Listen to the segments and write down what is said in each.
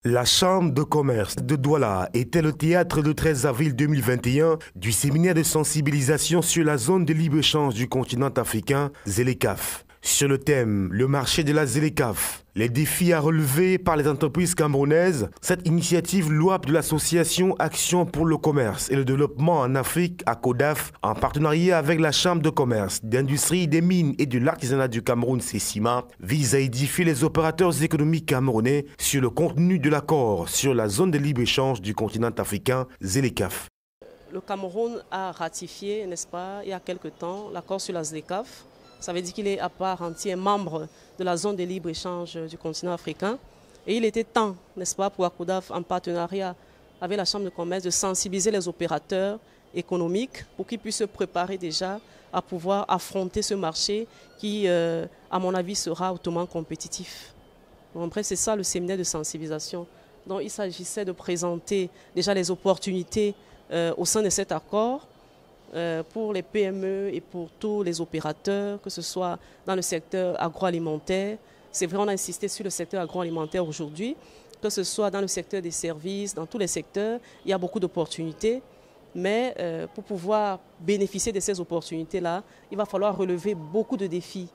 La Chambre de commerce de Douala était le théâtre le 13 avril 2021 du séminaire de sensibilisation sur la zone de libre-échange du continent africain, ZLECAf. Sur le thème « Le marché de la ZLECAf », les défis à relever par les entreprises camerounaises, cette initiative louable de l'association Action pour le commerce et le développement en Afrique, ACODAF, en partenariat avec la Chambre de commerce, d'industrie, des mines et de l'artisanat du Cameroun, CECIMA, vise à édifier les opérateurs économiques camerounais sur le contenu de l'accord sur la zone de libre-échange du continent africain, ZLECAf. Le Cameroun a ratifié, n'est-ce pas, il y a quelque temps, l'accord sur la ZLECAf. Ça veut dire qu'il est à part entière membre de la zone de libre-échange du continent africain. Et il était temps, n'est-ce pas, pour ACODAF, en partenariat avec la Chambre de commerce, de sensibiliser les opérateurs économiques pour qu'ils puissent se préparer déjà à pouvoir affronter ce marché qui, à mon avis, sera hautement compétitif. Donc, après, c'est ça le séminaire de sensibilisation. Donc il s'agissait de présenter déjà les opportunités au sein de cet accord, pour les PME et pour tous les opérateurs, que ce soit dans le secteur agroalimentaire. C'est vrai, on a insisté sur le secteur agroalimentaire aujourd'hui, que ce soit dans le secteur des services, dans tous les secteurs, il y a beaucoup d'opportunités. Mais pour pouvoir bénéficier de ces opportunités-là, il va falloir relever beaucoup de défis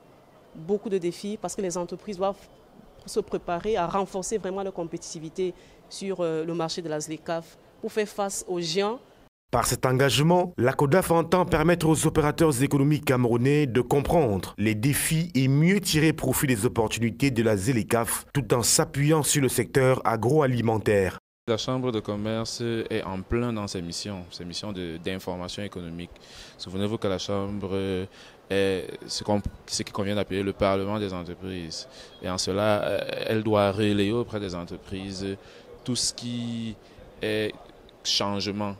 parce que les entreprises doivent se préparer à renforcer vraiment leur compétitivité sur le marché de la ZLECAf pour faire face aux géants. Par cet engagement, l'ACODAF entend permettre aux opérateurs économiques camerounais de comprendre les défis et mieux tirer profit des opportunités de la ZLECAf tout en s'appuyant sur le secteur agroalimentaire. La Chambre de commerce est en plein dans ses missions d'information économique. Souvenez-vous que la Chambre est ce qui convient d'appeler le Parlement des entreprises. Et en cela, elle doit relayer auprès des entreprises tout ce qui est changement.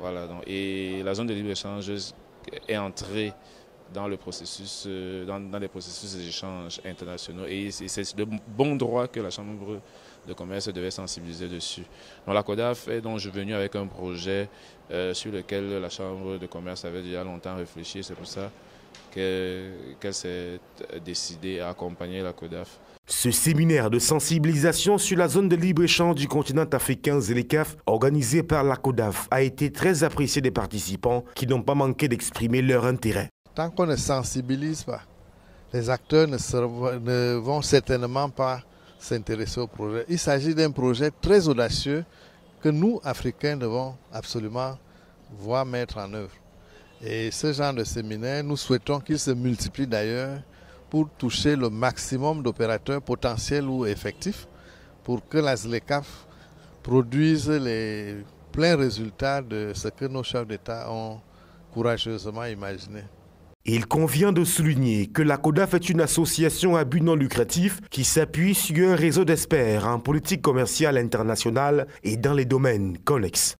Voilà, donc, et la zone de libre-échange est entrée dans le processus, dans les processus d'échange internationaux, et c'est de bon droit que la Chambre de commerce devait sensibiliser dessus. Donc l'ACODAF est donc venu avec un projet sur lequel la Chambre de commerce avait déjà longtemps réfléchi. C'est pour ça qu'elle s'est décidée à accompagner l'ACODAF. Ce séminaire de sensibilisation sur la zone de libre-échange du continent africain ZLECAf, organisé par l'ACODAF, a été très apprécié des participants qui n'ont pas manqué d'exprimer leur intérêt. Tant qu'on ne sensibilise pas, les acteurs ne vont certainement pas s'intéresser au projet. Il s'agit d'un projet très audacieux que nous, Africains, devons absolument voir mettre en œuvre. Et ce genre de séminaire, nous souhaitons qu'il se multiplie d'ailleurs pour toucher le maximum d'opérateurs potentiels ou effectifs pour que la ZLECAf produise les pleins résultats de ce que nos chefs d'État ont courageusement imaginé. Il convient de souligner que l'ACODAF est une association à but non lucratif qui s'appuie sur un réseau d'experts en politique commerciale internationale et dans les domaines connexes.